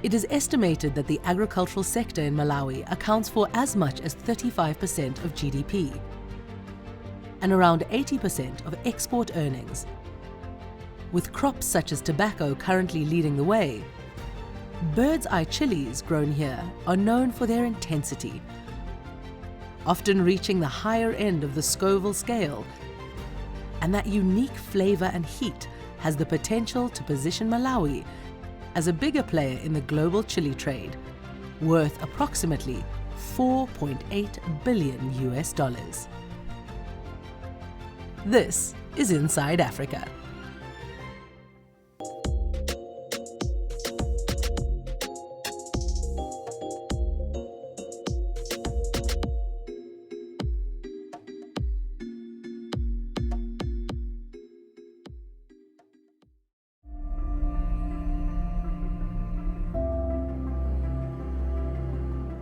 It is estimated that the agricultural sector in Malawi accounts for as much as 35% of GDP and around 80% of export earnings. With crops such as tobacco currently leading the way, bird's eye chilies grown here are known for their intensity, often reaching the higher end of the Scoville scale, and that unique flavor and heat has the potential to position Malawi as a bigger player in the global chili trade, worth approximately $4.8 billion US. This is Inside Africa.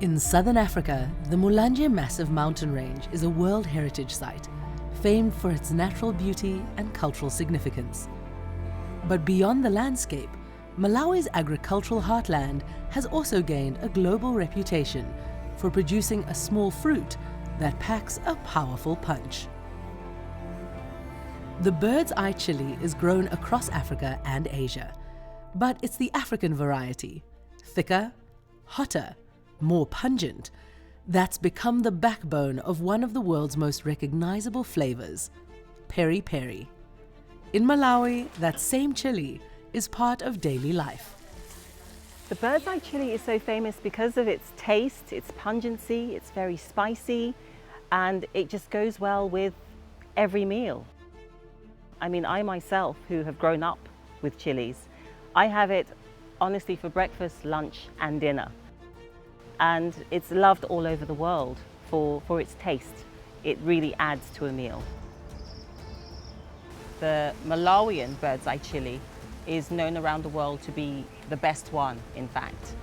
In southern Africa, the Mulanje Massive Mountain Range is a World Heritage Site, famed for its natural beauty and cultural significance. But beyond the landscape, Malawi's agricultural heartland has also gained a global reputation for producing a small fruit that packs a powerful punch. The bird's eye chili is grown across Africa and Asia, but it's the African variety, thicker, hotter, more pungent, that's become the backbone of one of the world's most recognizable flavors, peri-peri. In Malawi, that same chili is part of daily life. The bird's eye chili is so famous because of its taste, its pungency, it's very spicy, and it just goes well with every meal. I mean, I myself, who have grown up with chilies, I have it honestly for breakfast, lunch and dinner. And it's loved all over the world for its taste. It really adds to a meal. The Malawian bird's eye chili is known around the world to be the best one, in fact.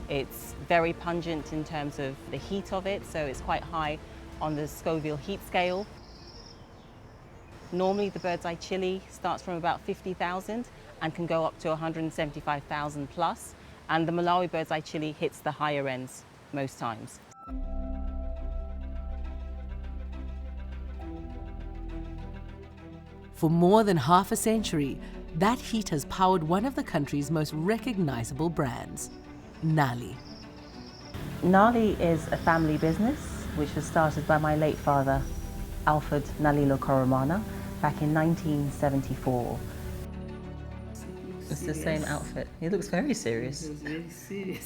It's very pungent in terms of the heat of it, so it's quite high on the Scoville heat scale. Normally the bird's eye chili starts from about 50,000 and can go up to 175,000 plus. And the Malawi bird's eye chili hits the higher ends most times. For more than half a century, that heat has powered one of the country's most recognizable brands, NALI. NALI is a family business which was started by my late father, Alfred Nalilo Koromana, back in 1974. It's the same outfit. He looks very serious. Very serious.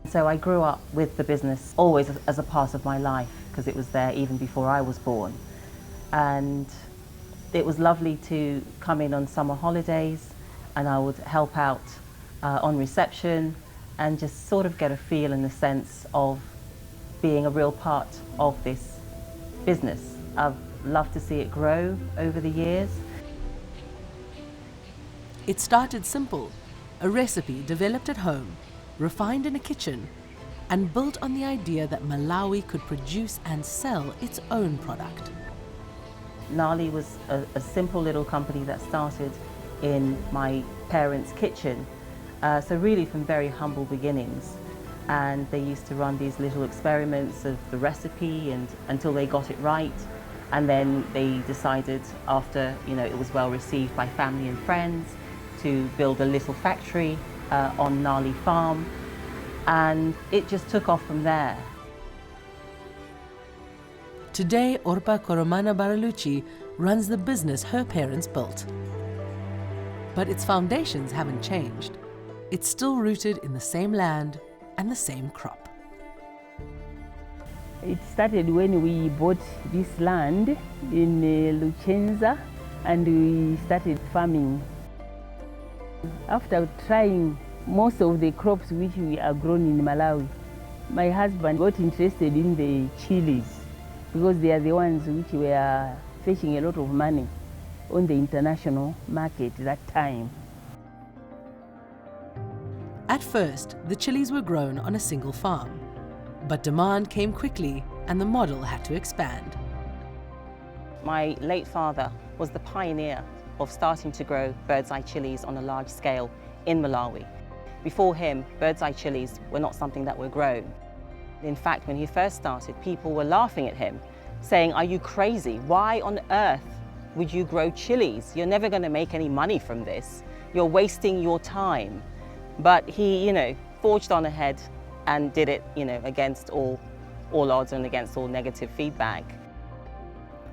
So I grew up with the business always as a part of my life because it was there even before I was born. And it was lovely to come in on summer holidays and I would help out on reception and just sort of get a feel and a sense of being a real part of this business. I've loved to see it grow over the years. It started simple, a recipe developed at home, refined in a kitchen, and built on the idea that Malawi could produce and sell its own product. NALI was a simple little company that started in my parents' kitchen, so really from very humble beginnings. And they used to run these little experiments of the recipe and until they got it right. And then they decided after it was well received by family and friends to build a little factory on NALI farm, and it just took off from there. Today, Orpa Koromana Baralucci runs the business her parents built. But its foundations haven't changed. It's still rooted in the same land and the same crop. It started when we bought this land in Luchenza and we started farming. After trying most of the crops which we are grown in Malawi, my husband got interested in the chilies because they are the ones which were fetching a lot of money on the international market that time. At first, the chilies were grown on a single farm, but demand came quickly and the model had to expand. My late father was the pioneer of starting to grow bird's eye chilies on a large scale in Malawi. Before him, bird's eye chilies were not something that were grown. In fact, when he first started, people were laughing at him, saying, "Are you crazy? Why on earth would you grow chilies? You're never going to make any money from this. You're wasting your time." But he, forged on ahead and did it, against all odds and against all negative feedback.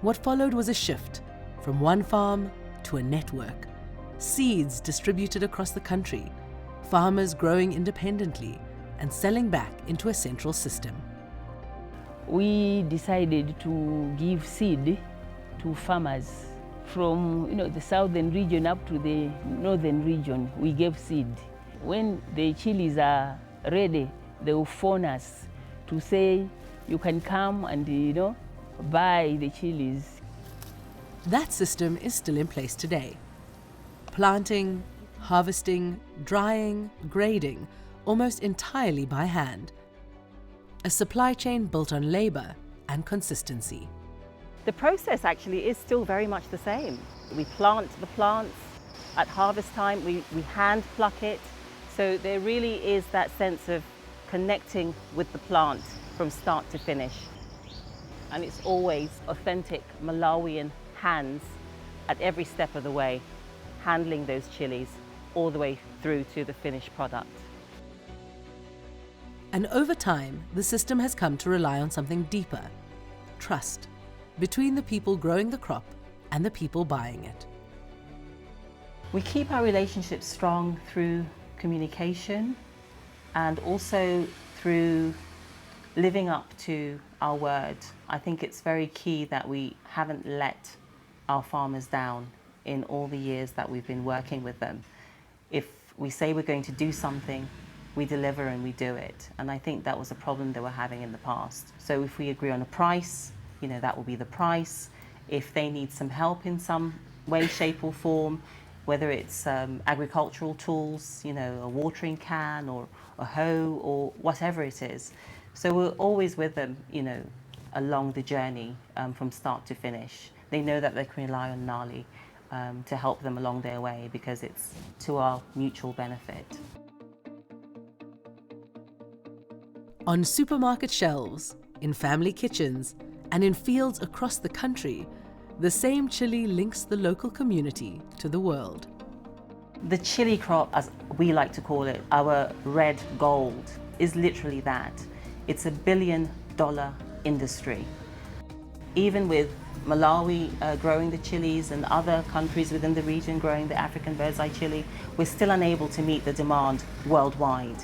What followed was a shift from one farm to a network. Seeds distributed across the country, farmers growing independently and selling back into a central system. We decided to give seed to farmers from the southern region up to the northern region. We gave seed. When the chilies are ready, they will phone us to say, you can come and buy the chilies. That system is still in place today. Planting, harvesting, drying, grading, almost entirely by hand. A supply chain built on labor and consistency. The process actually is still very much the same. We plant the plants. At harvest time, we hand pluck it. So there really is that sense of connecting with the plant from start to finish. And it's always authentic Malawian hands at every step of the way, handling those chilies all the way through to the finished product. And over time, the system has come to rely on something deeper: trust between the people growing the crop and the people buying it. We keep our relationships strong through communication and also through living up to our word. I think it's very key that we haven't let our farmers down in all the years that we've been working with them. If we say we're going to do something, we deliver and we do it. And I think that was a problem they were having in the past. So if we agree on a price, that will be the price. If they need some help in some way, shape or form, whether it's agricultural tools, a watering can or a hoe or whatever it is. So we're always with them, along the journey from start to finish. They know that they can rely on NALI to help them along their way because it's to our mutual benefit. On supermarket shelves, in family kitchens, and in fields across the country, the same chili links the local community to the world. The chili crop, as we like to call it, our red gold, is literally that. It's $1 billion industry. Even with Malawi growing the chilies and other countries within the region growing the African bird's eye chili, we're still unable to meet the demand worldwide.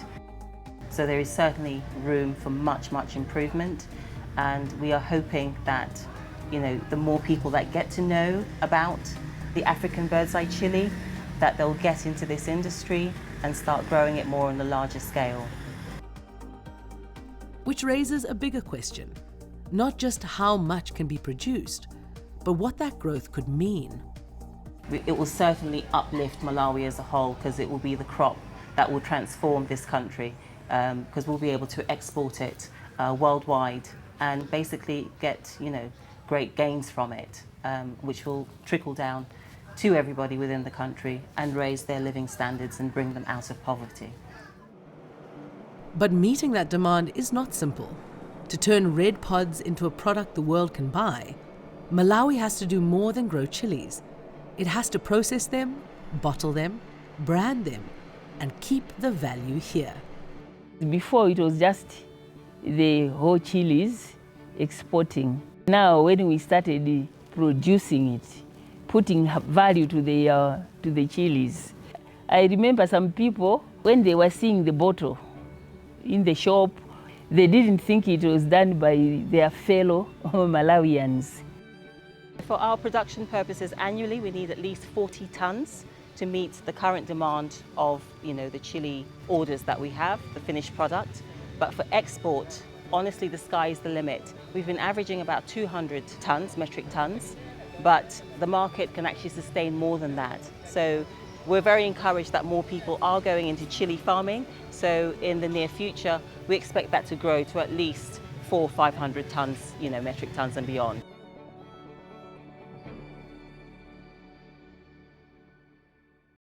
So there is certainly room for much, much improvement. And we are hoping that, the more people that get to know about the African bird's eye chili, that they'll get into this industry and start growing it more on a larger scale. Which raises a bigger question: not just how much can be produced, but what that growth could mean. It will certainly uplift Malawi as a whole because it will be the crop that will transform this country because we'll be able to export it worldwide and basically get, great gains from it, which will trickle down to everybody within the country and raise their living standards and bring them out of poverty. But meeting that demand is not simple. To turn red pods into a product the world can buy, Malawi has to do more than grow chilies. It has to process them, bottle them, brand them, and keep the value here. Before it was just the whole chilies exporting. Now when we started producing it, putting value to the chilies, I remember some people, when they were seeing the bottle in the shop, they didn't think it was done by their fellow Malawians. For our production purposes annually, we need at least 40 tons to meet the current demand of the chili orders that we have, the finished product. But for export, honestly, the sky is the limit. We've been averaging about 200 tons, metric tons, but the market can actually sustain more than that. So we're very encouraged that more people are going into chili farming. So in the near future, we expect that to grow to at least 400 or 500 tons, metric tons and beyond.